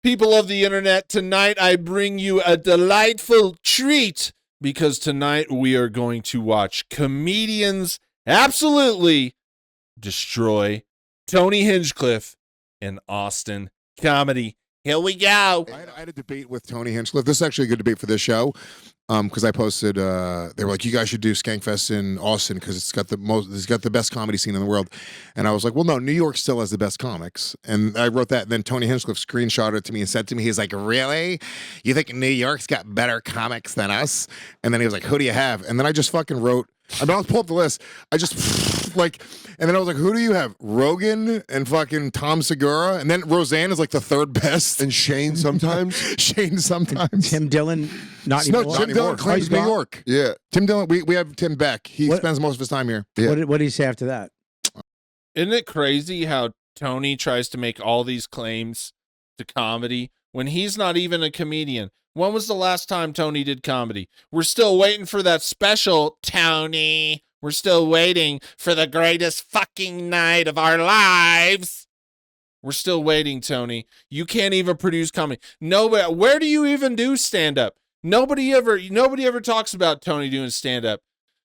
People of the internet, tonight I bring you a delightful treat because tonight we are going to watch comedians absolutely destroy Tony Hinchcliffe in Austin comedy. Here we go. I had a debate with Tony Hinchcliffe. This is actually a good debate for this show because I posted. They were like, "You guys should do Skankfest in Austin because it's got the best comedy scene in the world." And I was like, "Well, no, New York still has the best comics." And I wrote that. And then Tony Hinchcliffe screenshotted it to me and said to me, "He's like, really? You think New York's got better comics than us?" And then he was like, "Who do you have?" And then I just fucking wrote. I mean, I'll pull up the list. I just like, and then I was like, "Who do you have? Rogan and fucking Tom Segura, and then Roseanne is like the third best, and Shane sometimes. Shane sometimes. Tim Dillon, not anymore. No, Tim Dillon claims New York. Yeah, Tim Dillon. We have Tim Beck. He spends most of his time here. Yeah. What did he say after that? Isn't it crazy how Tony tries to make all these claims to comedy when he's not even a comedian? When was the last time Tony did comedy? We're still waiting for that special, Tony. We're still waiting for the greatest fucking night of our lives. We're still waiting, Tony. You can't even produce comedy. Nobody. Where do you even do stand-up? Nobody ever talks about Tony doing stand-up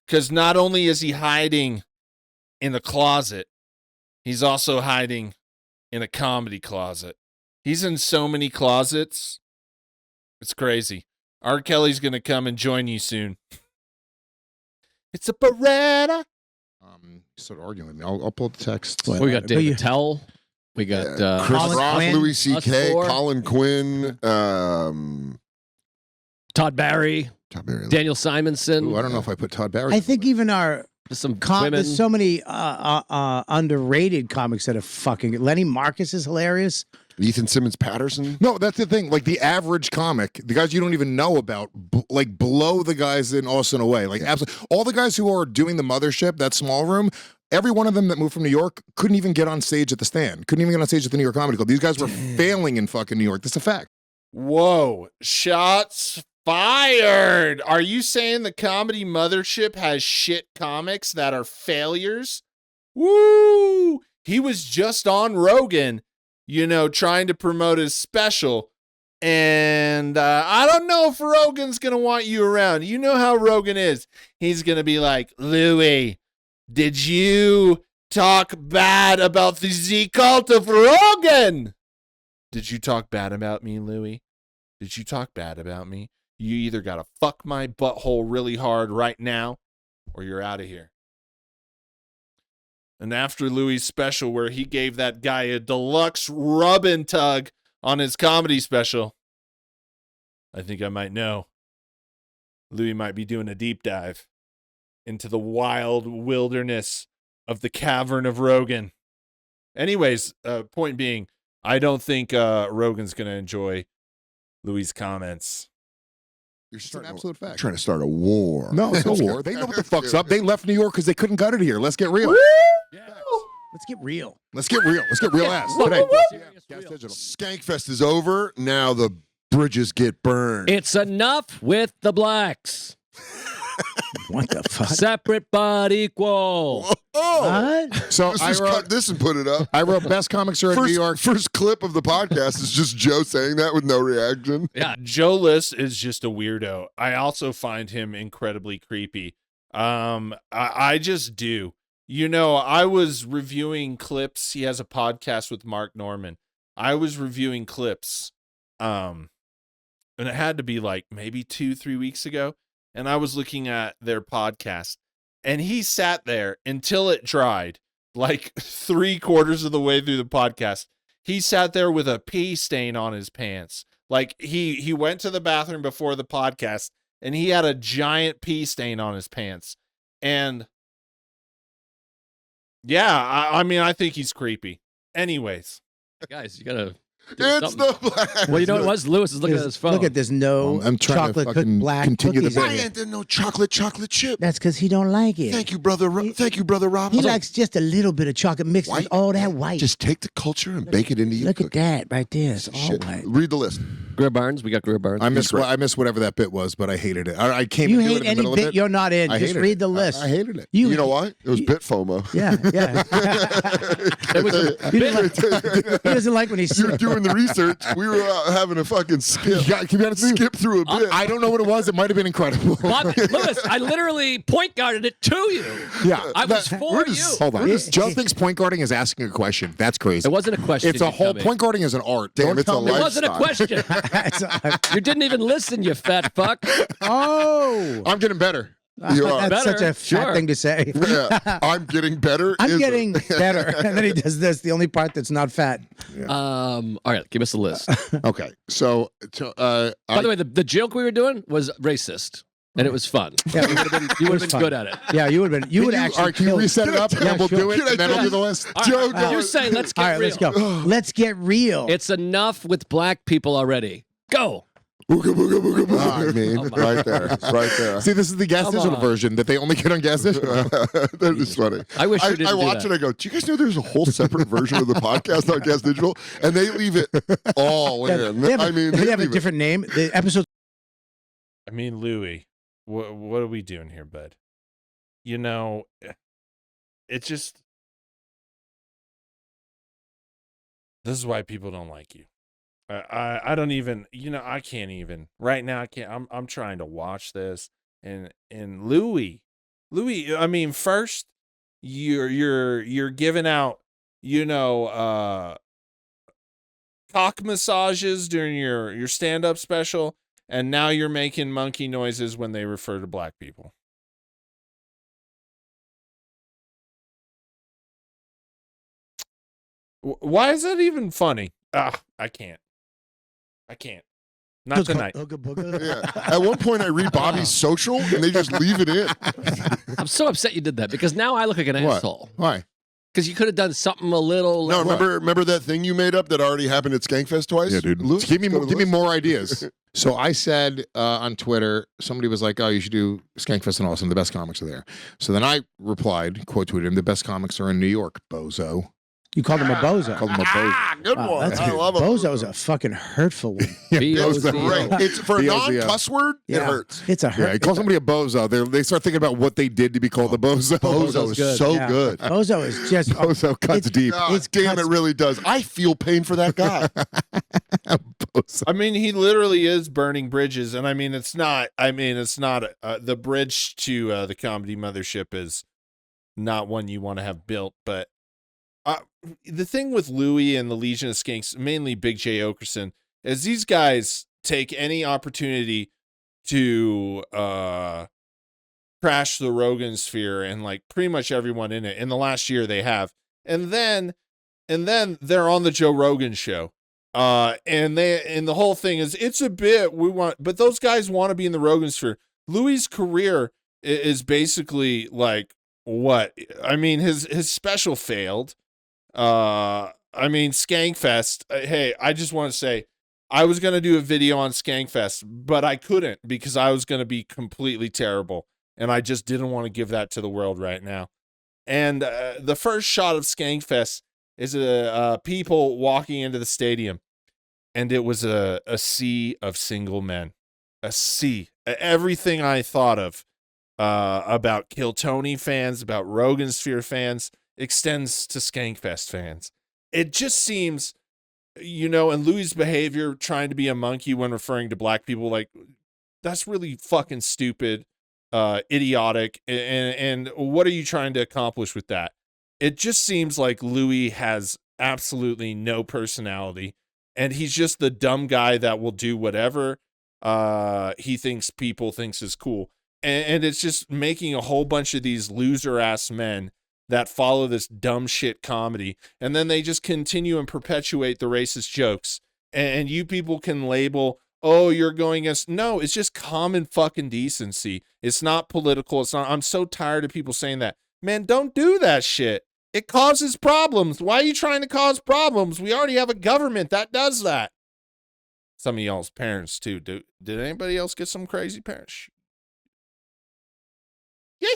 because not only is he hiding in a closet, he's also hiding in a comedy closet. He's in so many closets. It's crazy. R. Kelly's going to come and join you soon. It's a Beretta. Sort of arguing with me. I'll pull up the text. We got Dave Attell. We got Chris Colin Rock, Quinn, Louis C.K., Colin Quinn, Todd Barry, Daniel Simonson. Ooh, I don't know if I put Todd Barry. I think even our some there's so many underrated comics that are fucking. Lenny Marcus is hilarious. Ethan Simmons Patterson. No, that's the thing. Like the average comic, the guys you don't even know about, like blow the guys in Austin away. Like absolutely, all the guys who are doing the Mothership, that small room. Every one of them that moved from New York couldn't even get on stage at the Stand. Couldn't even get on stage at the New York Comedy Club. These guys were failing in fucking New York. That's a fact. Whoa. Shots fired. Are you saying the Comedy Mothership has shit comics that are failures? Woo! He was just on Rogan, trying to promote his special. And I don't know if Rogan's going to want you around. You know how Rogan is. He's going to be like, Louis, did you talk bad about the Z cult of Rogan? Did you talk bad about me, Louis? Did you talk bad about me? You either got to fuck my butthole really hard right now or you're out of here. And after Louis' special where he gave that guy a deluxe rub and tug on his comedy special, I think I might know. Louis might be doing a deep dive into the wild wilderness of the cavern of Rogan. Anyways, point being, I don't think Rogan's going to enjoy Louis' comments. You're It's an absolute fact. trying to start a war. No, it's no war. They know what the fuck's up. They left New York because they couldn't gut it here. Let's get real. Let's get real. Let's get real. Let's get real ass today. Gas Digital. Skankfest is over. Now the bridges get burned. It's enough with the blacks. What the fuck? Separate but equal. Oh, What? So let's I just wrote, cut this and put it up. I wrote best comics are in New York. First clip of the podcast is just Joe saying that with no reaction. Yeah, Joe List is just a weirdo. I also find him incredibly creepy. I just do. I was reviewing clips. He has a podcast with Mark Norman. I was reviewing clips. And it had to be like maybe 2-3 weeks ago. And I was looking at their podcast. And he sat there until it dried, like 3/4 of the way through the podcast. He sat there with a pee stain on his pants. Like he went to the bathroom before the podcast and he had a giant pee stain on his pants. And yeah, I mean, I think he's creepy. Anyways. Guys, you got to It's the black. Well, you know what it was? Lewis is looking at his phone. Look at this. No I'm trying chocolate to cooked fucking black continue the cookies. Why ain't there no chocolate chip? That's because he don't like it. Thank you, brother. Thank you, brother Rob. He likes just a little bit of chocolate mixed with all that white. Just take the culture and bake it into your Look at cookie. that right there. It's all Shit. white. Read the list. Greer Barnes. We got Greer Barnes. I missed whatever that bit was, but I hated it. I came. You into hate it in the any middle of bit it. you're not in. I Just hated read it. the list. I hated it. You know why? It was bit FOMO. Yeah, yeah. It was a He doesn't like when he You're doing doing the research. We were out having a fucking skip. Can be honest with you? Skip through a bit. I don't know what it was. It might have been incredible. Lewis, I literally point guarded it to you. Yeah, I was for you. Hold on. Joe thinks point guarding is asking a question. That's crazy. It wasn't a question. It's a whole Tommy. point guarding is an art. Damn, Don't it's tell a me- It wasn't a lifestyle. question. You didn't even listen, you fat fuck. Oh, I'm getting better. You are. that's such Better, a fat sure. thing to say. Yeah, I'm getting better. I'm is getting it? better, and then he does this. The only part that's not fat. All right, give us a list. Okay, so By the way, the joke we were doing was racist, and it was fun. Yeah, You would have been fun. good at it. Yeah, you would have been. You would actually. all right, can you kill- reset it up and then we'll sure. do it Can I and then do I'll do it? the list? All Joe, right, go. you say let's get All right, real. let's go. Let's get real. It's enough with black people already. Go. Booga, booga, booga, booga. I mean, Oh my right there, right there. see, this is the gas Come digital on. version that they only get on gas digital. That is funny. I wish you didn't I do watch that. it. I go, do you guys know there's a whole separate version of the podcast on Gas Digital? And they leave it all Yeah, in. they have, I mean, they have a leave it- different name. The episode. I mean, Louis, what are we doing here, bud? You know, it just. This is why people don't like you. I don't even, I can't even right now. I can't. I'm trying to watch this, and Louis. I mean, first you're giving out, cock massages during your stand up special, and now you're making monkey noises when they refer to black people. Why is that even funny? I can't. Not tonight. Ooga booga. Yeah. At one point, I read Bobby's social, and they just leave it in. I'm so upset you did that because now I look like an What? asshole. Why? Because you could have done something a little. No, remember that thing you made up that already happened at Skankfest twice? Yeah, dude. Lewis, Give me go to the give me list. more ideas. So I said on Twitter, somebody was like, "Oh, you should do Skankfest in Austin. The best comics are there." So then I replied, quote tweeted him, "The best comics are in New York, bozo." You called him a bozo. Called him a bozo. Ah, good Wow, one. that's I good. love it. Bozo's a fucking hurtful one. It's B.O.Z.. great. It's for a B.O.Z., non-cuss word. It Yeah. hurts. It's a Yeah, hurt. he calls somebody a bozo. They start thinking about what they did to be called a bozo. Bozo is good. so Yeah. good. Bozo is just. Bozo cuts It's- deep. God damn, it really does. I feel pain for that guy. Bozo. I mean, he literally is burning bridges, and I mean, it's not. The bridge to the comedy mothership is not one you want to have built. But the thing with Louis and the Legion of Skanks, mainly Big J Okerson, is these guys take any opportunity to crash the Rogan sphere and like pretty much everyone in it. In the last year, they have, and then they're on the Joe Rogan show. And the whole thing is it's a bit but those guys want to be in the Rogan sphere. Louis' career is basically like what? I mean, his special failed. I mean, Skankfest. Hey, I just want to say I was going to do a video on Skankfest, but I couldn't because I was going to be completely terrible. And I just didn't want to give that to the world right now. And the first shot of Skankfest is people walking into the stadium. And it was a sea of single men. A sea. Everything I thought of about Kill Tony fans, about Rogan Sphere fans, extends to Skankfest fans. It just seems, and Louis' behavior, trying to be a monkey when referring to black people, like, that's really fucking stupid, idiotic. And what are you trying to accomplish with that? It just seems like Louis has absolutely no personality. And he's just the dumb guy that will do whatever he thinks people thinks is cool. And it's just making a whole bunch of these loser-ass men that follow this dumb shit comedy. And then they just continue and perpetuate the racist jokes. And you people can label, oh, you're going against... No, it's just common fucking decency. It's not political. It's not... I'm so tired of people saying that. Man, don't do that shit. It causes problems. Why are you trying to cause problems? We already have a government that does that. Some of y'all's parents, too. Did anybody else get some crazy parents? Yeah.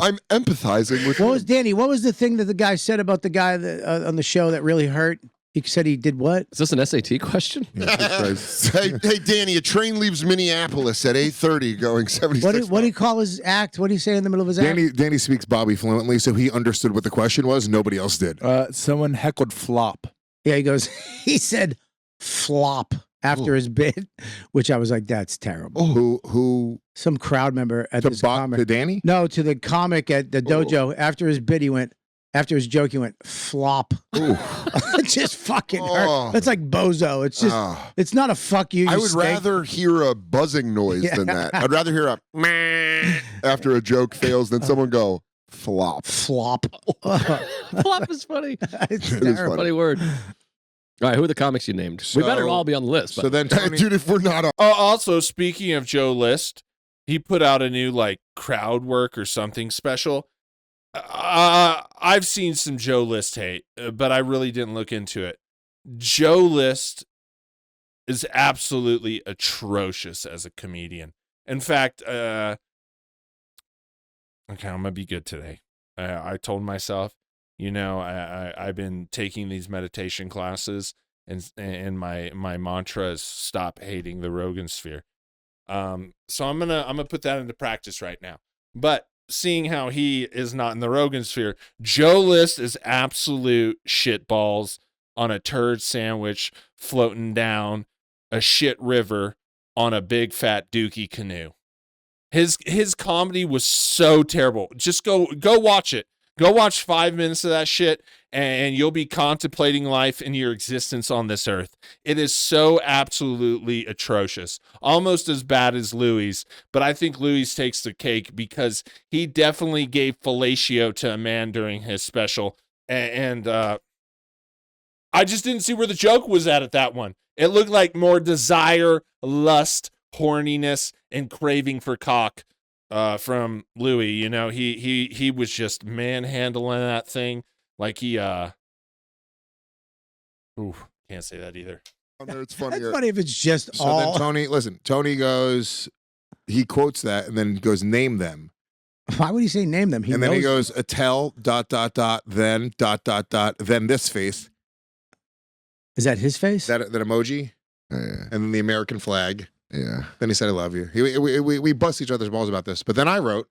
I'm empathizing with What you. was Danny? What was the thing that the guy said about the guy that, on the show that really hurt? He said he did what? Is this an SAT question? hey, Danny, a train leaves Minneapolis at 8:30 going 76. What did he call his act? What did he say in the middle of his act? Danny speaks Bobby fluently, so he understood what the question was. Nobody else did. Someone heckled flop. Yeah, he goes, he said flop after his bit, which I was like, that's terrible. Who Some crowd member at to this Bob comic. to Danny? No, to the comic at the dojo. After his bit, he went, after his joke, he went flop. It just fucking hurt. That's like bozo. It's just, it's not a fuck you. I you would stink. rather hear a buzzing noise than that. I'd rather hear a meh after a joke fails than someone go flop. Flop. Flop is funny. It's It is terrible. Funny word. All right, who are the comics you named? We better So- all be on the list. So But then Tony, Dude, if we're not on. Also, speaking of Joe List, he put out a new like crowd work or something special. I've seen some Joe List hate, but I really didn't look into it. Joe List is absolutely atrocious as a comedian. In fact, okay, I'm gonna be good today. I told myself, I've been taking these meditation classes, and my mantra is stop hating the Rogan sphere. So I'm gonna put that into practice right now. But seeing how he is not in the Rogan sphere, Joe List is absolute shitballs on a turd sandwich floating down a shit river on a big fat dookie canoe. His comedy was so terrible. Just go watch it. Go watch 5 minutes of that shit, and you'll be contemplating life and your existence on this earth. It is so absolutely atrocious. Almost as bad as Louis, but I think Louis takes the cake because he definitely gave fellatio to a man during his special, and I just didn't see where the joke was at that one. It looked like more desire, lust, horniness, and craving for cock from Louis. He was just manhandling that thing like he can't say that either. It's funny. That's funny if it's just so all. then Tony goes, he quotes that and then goes, name them. Why would he say name them? And then he goes, Attell, ... then ... then this face. Is that his face? That emoji. Yeah. And then the American flag. Yeah. Then he said, I love you. We bust each other's balls about this. But then I wrote,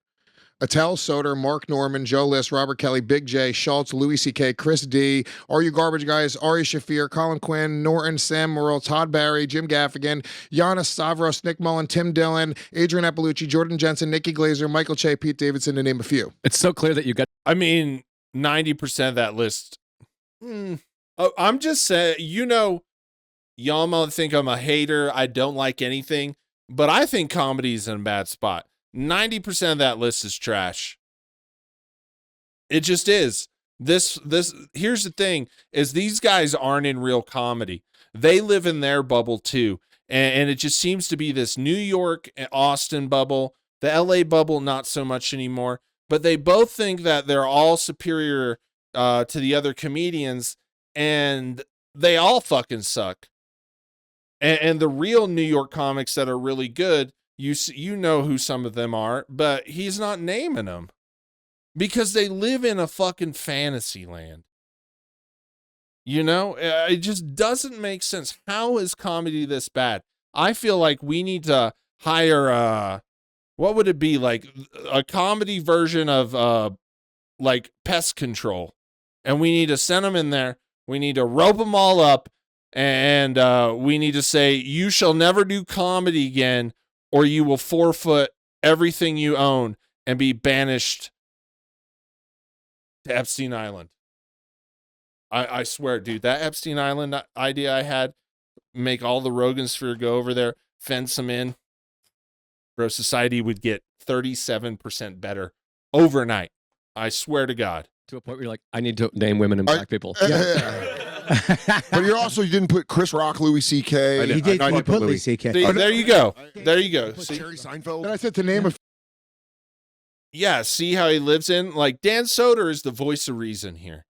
Attell, Soder, Mark Norman, Joe List, Robert Kelly, Big J, Schultz, Louis C.K., Chris D, Are You Garbage Guys, Ari Shafir, Colin Quinn, Norton, Sam Morrill, Todd Barry, Jim Gaffigan, Giannis Stavros, Nick Mullen, Tim Dillon, Adrian Appalucci, Jordan Jensen, Nikki Glazer, Michael Che, Pete Davidson, to name a few. it's so clear that you got. I mean, 90% of that list. I'm just saying, y'all might think I'm a hater. I don't like anything, but I think comedy's in a bad spot. 90% of that list is trash. It just is. This here's the thing is these guys aren't in real comedy. They live in their bubble too. And it just seems to be this New York and Austin bubble, the LA bubble, not so much anymore, but they both think that they're all superior to the other comedians, and they all fucking suck. And the real New York comics that are really good, you know who some of them are, but he's not naming them because they live in a fucking fantasy land. It just doesn't make sense. How is comedy this bad? I feel like we need to hire what would it be, like a comedy version of like pest control, and we need to send them in there. We need to rope them all up. And we need to say, you shall never do comedy again, or you will forfeit everything you own and be banished to Epstein Island. I swear, dude, that Epstein Island idea I had, make all the Rogan sphere go over there, fence them in, bro, society would get 37% better overnight. I swear to God. To a point where you're like, I need to name women and black people. But you didn't put Chris Rock, Louis C.K. He did. I He did put Louis. Louis C.K. See, there you go. There you go. Put See? Jerry Seinfeld. Then I said to name a Yeah, see how he lives in? Like, Dan Soder is the voice of reason here.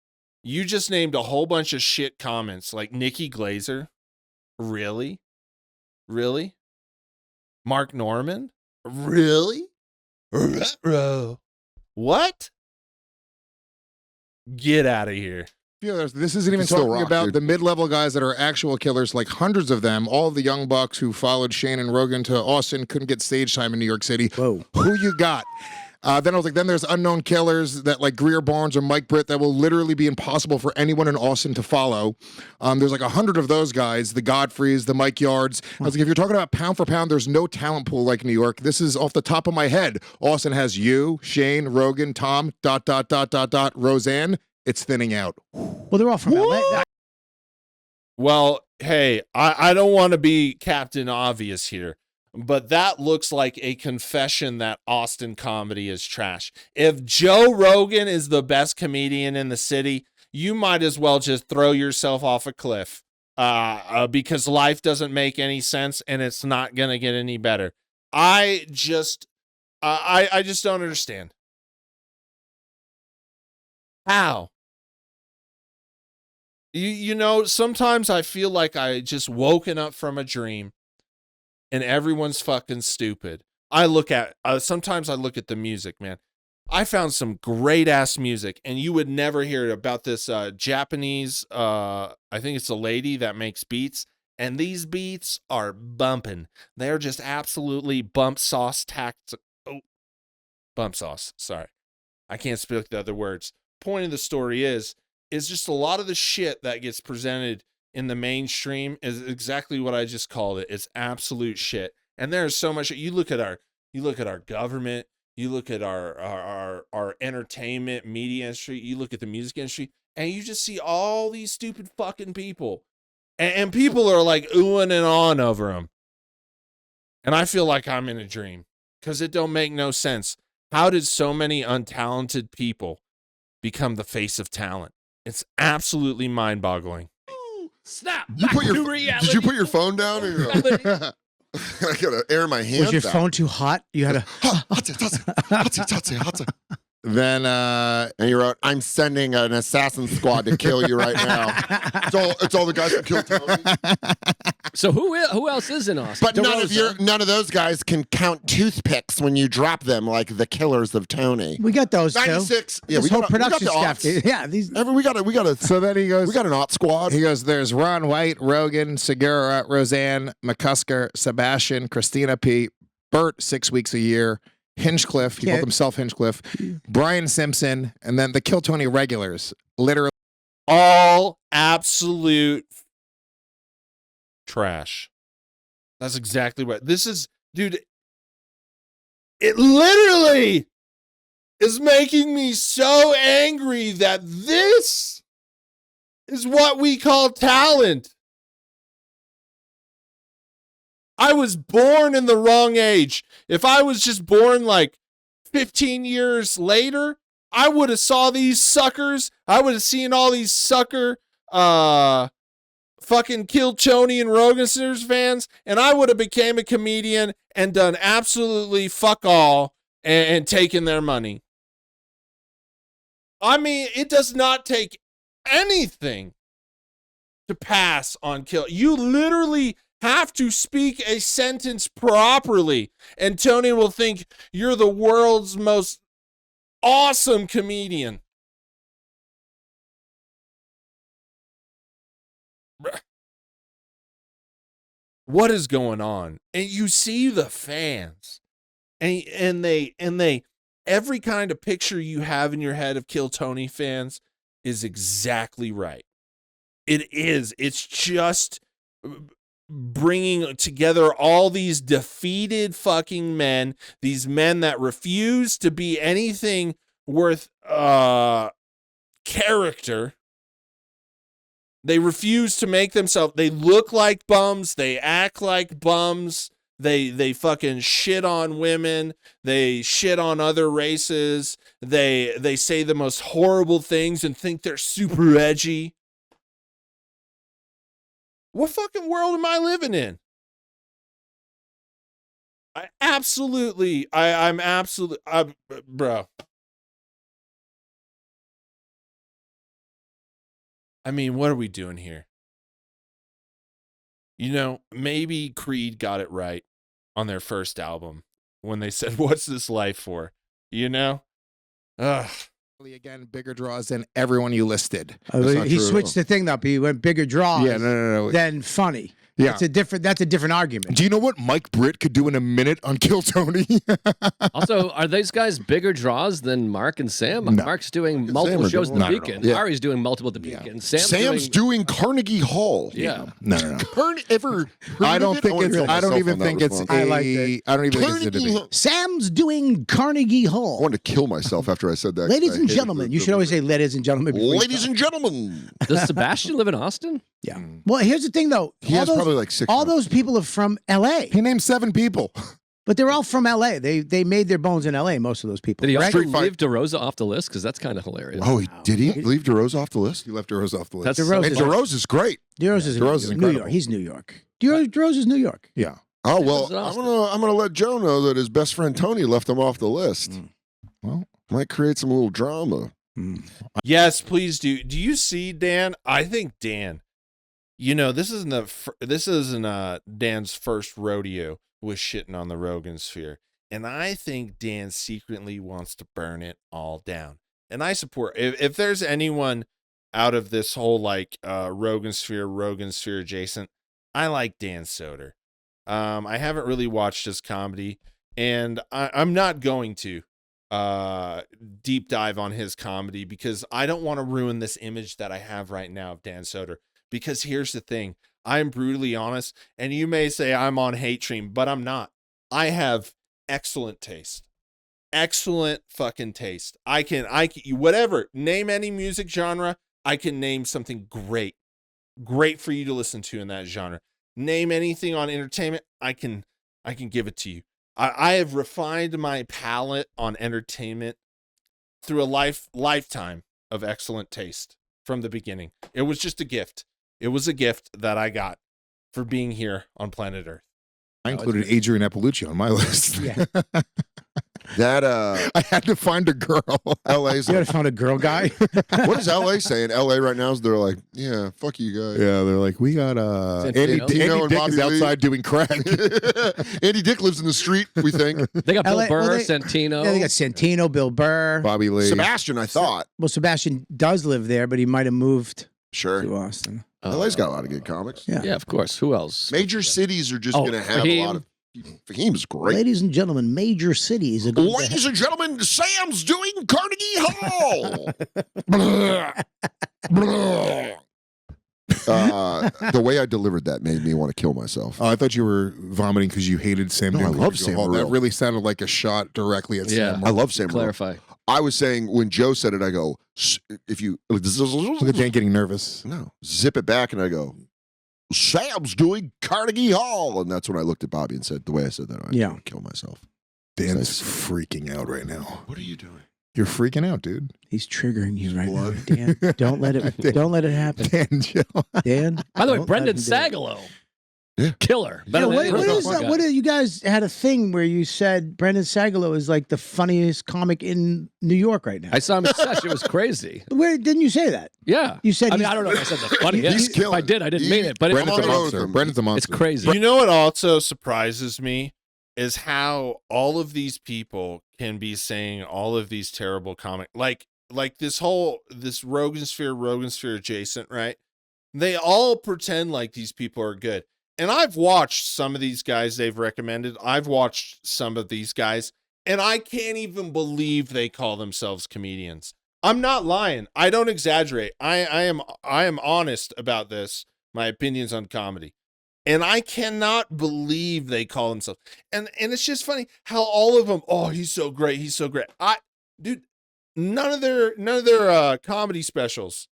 You just named a whole bunch of shit comments, like Nikki Glazer. Really? Really? Mark Norman? Really? What? Get out of here. This isn't even It's still talking rock, about dude. the mid-level guys that are actual killers, like hundreds of them. All of the young bucks who followed Shane and Rogan to Austin couldn't get stage time in New York City. Whoa. Who you got? Then I was like, then there's unknown killers that like Greer Barnes or Mike Britt that will literally be impossible for anyone in Austin to follow. There's like 100 of those guys, the Godfreys, the Mike Yards. I was like, if you're talking about pound for pound, there's no talent pool like New York. This is off the top of my head. Austin has you, Shane, Rogan, Tom, ... Roseanne. It's thinning out. Well, they're all from LA. Well, hey, I don't want to be Captain Obvious here, but that looks like a confession that Austin comedy is trash. If Joe Rogan is the best comedian in the city, you might as well just throw yourself off a cliff because life doesn't make any sense and it's not going to get any better. I just don't understand. How? You know, sometimes I feel like I just woken up from a dream and everyone's fucking stupid. Sometimes I look at the music, man. I found some great ass music and you would never hear about this Japanese, I think it's a lady that makes beats, and these beats are bumping. They're just absolutely bump sauce bump sauce. Sorry. I can't speak the other words. Point of the story is just a lot of the shit that gets presented in the mainstream is exactly what I just called it. It's absolute shit. And there's so much. You look at our government, you look at our entertainment media industry, you look at the music industry, and you just see all these stupid fucking people. And people are like oohing and ahhing over them. And I feel like I'm in a dream because it don't make no sense. How did so many untalented people become the face of talent? It's absolutely mind-boggling. Snap. Did you put your phone down? Or I gotta air my hands. Was your phone too hot? You had to. Then and you wrote, "I'm sending an assassin squad to kill you right now." It's all the guys who killed Tony. So who else is in Austin? But none of those guys can count toothpicks when you drop them like the killers of Tony. We got those 96. too. Yeah, this whole got production the staff. aughts. Yeah, these. We got a. So then he goes, we got an aught squad. He goes, there's Ron White, Rogan, Segura, Roseanne, McCusker, Sebastian, Christina P., Bert, 6 weeks a year, Hinchcliffe, he called himself Hinchcliffe, Brian Simpson, and then the Kill Tony regulars. Literally all absolute trash. That's exactly what this is, dude. It literally is making me so angry that this is what we call talent. I was born in the wrong age. If I was just born like 15 years later, I would have saw these suckers. I would have seen all these sucker fucking Kill Tony and Rogan fans, and I would have became a comedian and done absolutely fuck all and taken their money. I mean, it does not take anything to pass on Kill. You literally have to speak a sentence properly, and Tony will think you're the world's most awesome comedian. What is going on? And you see the fans, and they every kind of picture you have in your head of Kill Tony fans is exactly right. It is. It's just bringing together all these defeated fucking men, these men that refuse to be anything worth character. They refuse to make themselves, they look like bums, they act like bums, they fucking shit on women, they shit on other races, they say the most horrible things and think they're super edgy. What fucking world am I living in? Bro. I mean, what are we doing here? You know, maybe Creed got it right on their first album when they said, "What's this life for?" You know? Ugh. Again, bigger draws than everyone you listed. He switched the thing up. He went bigger draws. Yeah, no. Than funny. Yeah. That's a different argument. Do you know what Mike Britt could do in a minute on Kill Tony? Also, are these guys bigger draws than Mark and Sam? No. Mark's doing Sam multiple are shows at the not at all. Beacon. Yeah. Ari's doing multiple at the Beacon. Sam's doing Carnegie Hall. Yeah. No. Ever? I don't think it's. I don't even think it's. I like it. I don't even think it's a Carnegie debate. Hall. Sam's doing Carnegie I Hall. wanted to kill myself after I said that. Ladies and gentlemen, you should always say ladies and gentlemen. before you Ladies talk. and gentlemen. Does Sebastian live in Austin? Yeah. Well, here's the thing, though. He has probably like 6. All those people are from L.A., He named 7 people. but they're all from L.A. They made their bones in L.A., most of those people. Did he also Street fight. leave DeRosa off the list? Because that's kind of hilarious. Oh, did he leave DeRosa off the list? He left DeRosa off the list. That's DeRosa. And DeRosa is great. DeRosa's is DeRosa's New incredible. York. He's New York. DeRosa's New York. Yeah. Oh well, This is awesome. I'm gonna let Joe know that his best friend Tony left him off the list. Well, Might create some little drama. Yes, please do. Do you see Dan? I think Dan. You know, this isn't Dan's first rodeo with shitting on the Rogan sphere, and I think Dan secretly wants to burn it all down. And I support if there's anyone out of this whole like Rogan sphere adjacent, I like Dan Soder. I haven't really watched his comedy, and I'm not going to deep dive on his comedy because I don't want to ruin this image that I have right now of Dan Soder. Because here's the thing, I'm brutally honest, and you may say I'm on hate train, but I'm not. I have excellent taste. Excellent fucking taste. I can whatever, name any music genre, I can name something great for you to listen to in that genre. Name anything on entertainment, I can give it to you. I have refined my palate on entertainment through a lifetime of excellent taste from the beginning. It was just a gift. It was a gift that I got for being here on planet Earth. I included Adrian Appalucci on my list. Yeah. That I had to find a girl. LA's. You gotta find a girl guy. What is LA saying? LA right now is they're like, yeah, fuck you guys. Yeah, they're like, we got Andy Santino. Tino and Dick Bobby is Lee. outside doing crack. Andy Dick lives in the street, we think. They got Bill LA Burr, well, they- Santino. Yeah, they got Santino, Bill Burr. Bobby Lee. Sebastian, I thought. Well, Sebastian does live there, but he might have moved Sure. to Austin. LA's got a lot of good comics. Yeah. Yeah, of course. Who else? Major cities are just Oh, going to have Fahim. a lot of. Fahim's great. Ladies and gentlemen, major cities are going to Ladies and gentlemen, Sam's doing Carnegie Hall. The way I delivered that made me want to kill myself. Oh, I thought you were vomiting because you hated Sam. No, I doing love Carnegie Sam Hall. That Morril. really sounded like a shot directly at Yeah. Sam. I love Sam. Morril. Clarify. I was saying when Joe said it, I go, if you Look at Dan getting nervous. no, zip it back, and I go, Sam's doing Carnegie Hall, and that's when I looked at Bobby and said, the way I said that, I Yeah. want to kill myself. Dan's Nice. freaking out right now. What are you doing? You're freaking out, dude. He's triggering you right blood. now, Dan. Don't let it happen, Dan, chill. Dan. By the way, don't Brendan let him do it. Sagalow. Yeah. Killer. Yeah, Better than what any of is those that? guys. What you guys had a thing where you said Brendan Sagalow is like the funniest comic in New York right now? I saw him at Sesh. It was crazy. Where didn't you say that? Yeah. You said I mean, he's- I don't know if I said the funniest. He's If killing I did, I didn't it. mean it. But Brendan's it's on Brendan's a the road monster. with him. Brendan's a it's monster. crazy. You know what also surprises me is how all of these people can be saying all of these terrible like this Rogan sphere adjacent, right? They all pretend like these people are good. And I've watched some of these guys they've recommended. I've watched some of these guys, and I can't even believe they call themselves comedians. I'm not lying. I don't exaggerate. I am honest about this, my opinions on comedy. And I cannot believe they call themselves. And it's just funny how all of them, oh, he's so great. He's so great. Dude, none of their comedy specials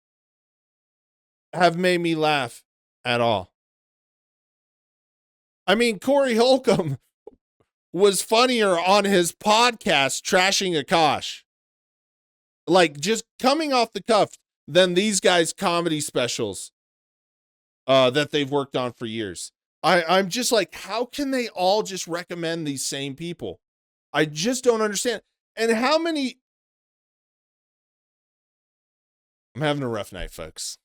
have made me laugh at all. I mean, Corey Holcomb was funnier on his podcast trashing Akash. Like just coming off the cuff than these guys' comedy specials that they've worked on for years. I'm just like, how can they all just recommend these same people? I just don't understand. And how many... I'm having a rough night, folks.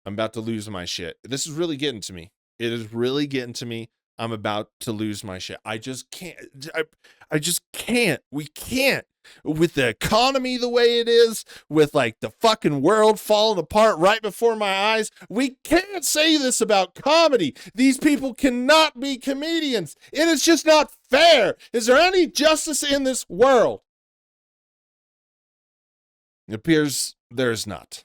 I'm about to lose my shit. This is really getting to me. It is really getting to me. I'm about to lose my shit. I just can't. I just can't. We can't. With the economy the way it is, with like the fucking world falling apart right before my eyes, we can't say this about comedy. These people cannot be comedians, and it's just not fair. Is there any justice in this world? It appears there's not.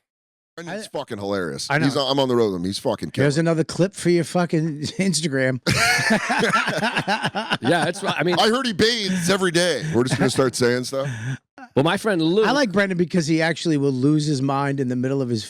He's fucking hilarious. I know. I'm on the road with him. He's fucking killing. There's another clip for your fucking Instagram. Yeah, it's. I mean, I heard he bathes every day. We're just gonna start saying stuff. well, my friend Lou. I like Brendan because he actually will lose his mind in the middle of his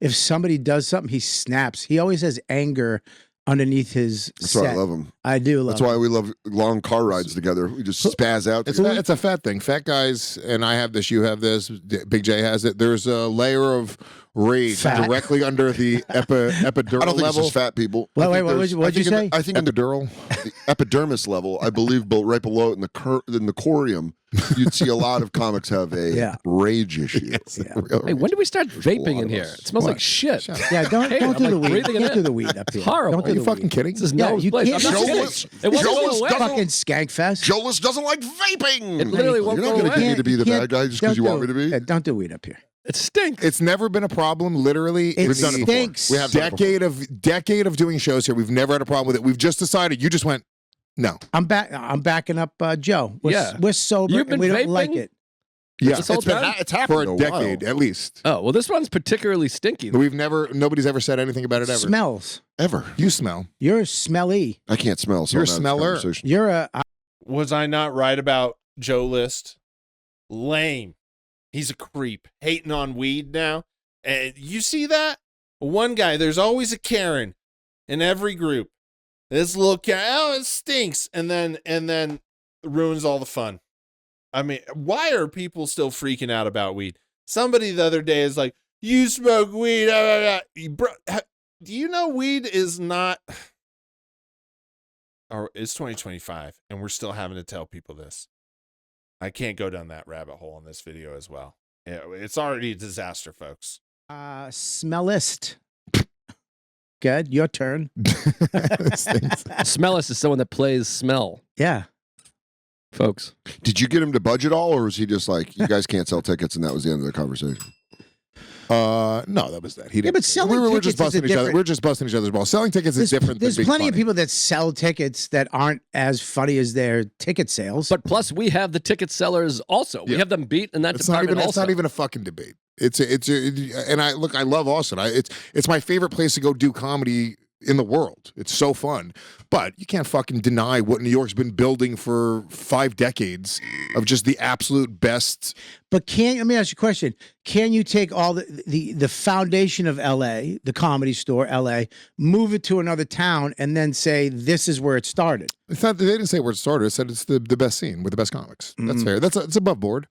if somebody does something, he snaps. He always has anger underneath his That's set. why I love him. I do love That's why we love long car rides together. We just spaz out. It's a fat thing. Fat guys, and I have this, you have this, Big J has it. There's a layer of rage Fat. directly under the epidural I don't think it's level. just fat people. Wait, I wait, think what'd there's- you- what'd you say? I think in the Epidural. epidermis level, I believe, but right below it in the corium, you'd see a lot of comics have a Yeah. rage issue. Yeah. Hey, when did we start There's a lot vaping in of here? us. It smells What? like shit. Yeah, don't Hey, do I'm, the like, weed. breathing it Can't in. do the weed up here. It's horrible. Don't do Are you the fucking weed. kidding? This is Yeah, no you place. can't- I'm not Joe kidding. was- It wasn't Joe going was away. double- Fucking Skankfest. Joelus doesn't like vaping. It literally won't You're not go going to away. get me to be the Can't- bad guy just because you don't want me do- to be. Yeah, don't do weed up here. It stinks. It's never been a problem. Literally, It in the stinks. We have done it before. decade of doing shows here. We've never had a problem with it. We've just decided. You just went, no. I'm backing up Joe. Yeah. We're sober You've and been we don't vaping? like it. Yeah, This whole time? It's for happened a a decade while. at least. Oh well, this one's particularly stinky. Nobody's ever said anything about it ever. Smells. Ever. You smell. You're smelly. I can't smell. So You're I'm a out of this smeller. conversation. You're a Was I not right about Joe List? Lame. He's a creep. Hating on weed now. And you see that? One guy, there's always a Karen in every group. This little Karen, oh, it stinks. And then ruins all the fun. I mean, why are people still freaking out about weed? Somebody the other day is like, you smoke weed. Bro, do you know weed is not... Or it's 2025, and we're still having to tell people this. I can't go down that rabbit hole in this video as well. Yeah, it's already a disaster, folks. smellist. Good. Your turn. Smellist is someone that plays smell, Yeah. folks. Did you get him to budge at all, or was he just like, you guys can't sell tickets, and that was the end of the conversation? No, that was that. He Yeah, didn't. but selling we're tickets just busting is a each other. different- We're just busting each other's balls. Selling tickets is different. There's than being plenty of funny. people that sell tickets that aren't as funny as their ticket sales. But plus, we have the ticket sellers also. We Yeah. have them beat in that It's not department even. It's also. not even a fucking debate. And I love Austin. It's my favorite place to go do comedy in the world. It's so fun. But you can't fucking deny what New York's been building for 5 decades of just the absolute best. But let me ask you a question. Can you take all the foundation of LA, the Comedy Store, LA, move it to another town and then say this is where it started? It's not. They didn't say where it started. It said it's the best scene with the best comics. That's fair. It's above board.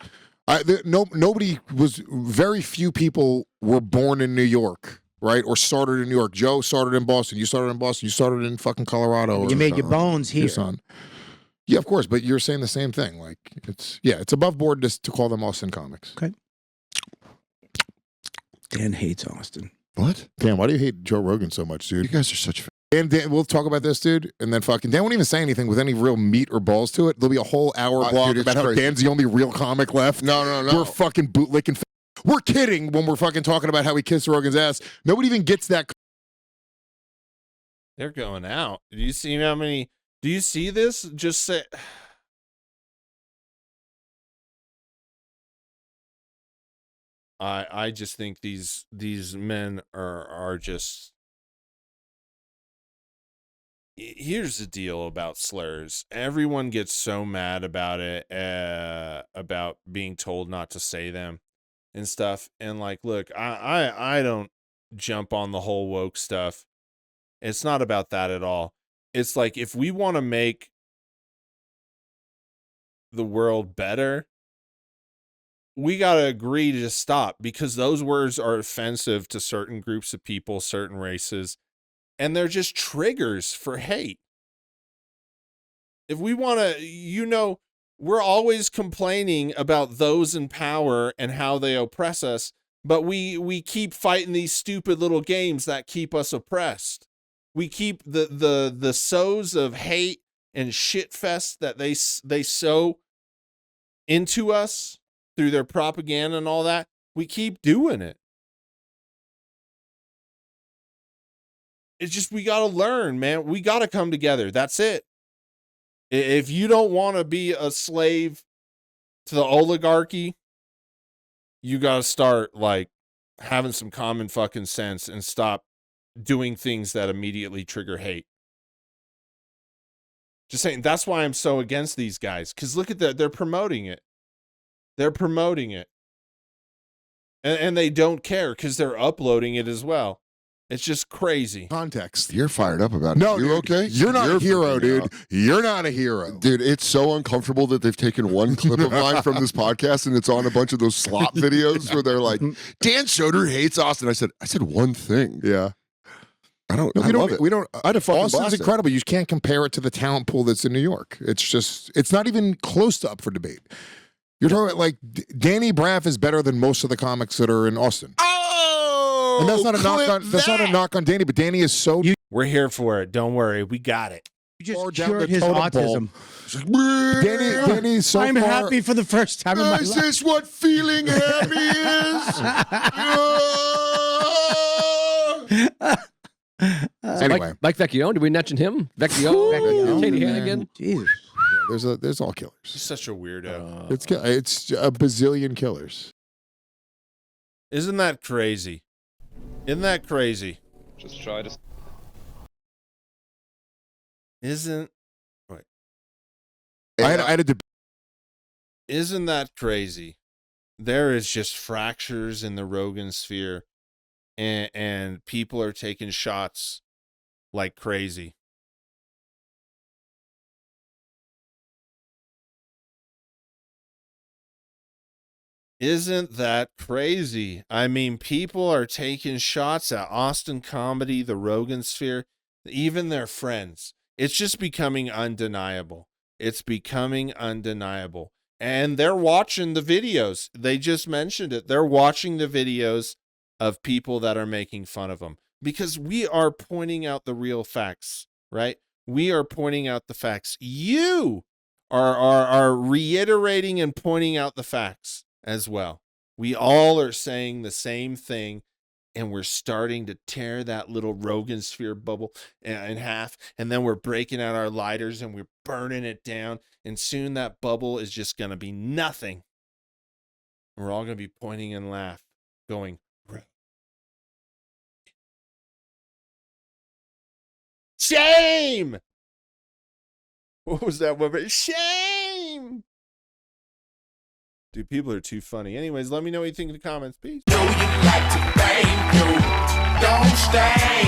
Nobody was. Very few people were born in New York, right, or started in New York. Joe started in Boston. You started in Boston. You started in fucking Colorado. You or, made your bones here. Tucson. Yeah, of course. But you're saying the same thing. Like it's above board to call them Austin comics. Okay. Dan hates Austin. What? Damn, why do you hate Joe Rogan so much, You dude? guys are such. Dan, we'll talk about this, dude, and then fucking Dan won't even say anything with any real meat or balls to it. There'll be a whole hour blog dude, it's about how crazy. Dan's the only real comic left. No. We're fucking bootlicking. We're kidding when we're fucking talking about how he kissed Rogan's ass. Nobody even gets that. They're going out. Do you see how many? Do you see this? Just say. I just think these men are just. Here's the deal about slurs. Everyone gets so mad about it, about being told not to say them and stuff. And like, look, I don't jump on the whole woke stuff. It's not about that at all. It's like, if we want to make the world better, we got to agree to just stop, because those words are offensive to certain groups of people, certain races, and they're just triggers for hate. If we want to, we're always complaining about those in power and how they oppress us, but we keep fighting these stupid little games that keep us oppressed. We keep the sows of hate and shit fest that they sow into us through their propaganda and all that. We keep doing it. It's just, we got to learn, man. We got to come together. That's it. If you don't want to be a slave to the oligarchy, you got to start like having some common fucking sense and stop doing things that immediately trigger hate. Just saying, that's why I'm so against these guys. Because look at that, they're promoting it. They're promoting it. And they don't care because they're uploading it as well. It's just crazy. Context. You're fired up about it. No, you dude, okay? You're not a hero, freaking dude. out. You're not a hero. Dude, it's so uncomfortable that they've taken one clip of mine from this podcast and it's on a bunch of those slop videos where they're like, Dan Soder hates Austin. I said one thing. Yeah. I No, love it. we don't. I had a fucking Austin's blast incredible. You just can't compare it to the talent pool that's in New York. It's just, it's not even close to up for debate. You're talking about like Danny Braff is better than most of the comics that are in Austin. Oh, And that's not a knock on. That's not a knock on Danny, but Danny is so. We're here for it. Don't worry. We got it. You Far just down cured the his totem pole. autism. Danny's so I'm far. happy for the first time in my Is life. this what feeling happy is? Anyway, Mike Vecchione, did we mention him? Vecchione, Katie Hannigan. Jesus. there's all He's killers. such a weirdo. It's a bazillion killers. Isn't that crazy? Isn't that crazy? Just try to. Isn't I had a debate. Isn't that crazy? There is just fractures in the Rogan sphere, and people are taking shots like crazy. Isn't that crazy? I mean, people are taking shots at Austin comedy, the Rogan sphere, even their friends. It's just becoming undeniable. It's becoming undeniable. And they're watching the videos. They just mentioned it. They're watching the videos of people that are making fun of them because we are pointing out the real facts, right? We are pointing out the facts. You are reiterating and pointing out the facts as well. We all are saying the same thing, and we're starting to tear that little Rogan sphere bubble in half, and then we're breaking out our lighters and we're burning it down, and soon that bubble is just going to be nothing. And we're all going to be pointing and laugh, going, shame! What was that one? Shame! Dude, people are too funny. Anyways, let me know what you think in the comments. Peace. Do you like to bang? You don't stay.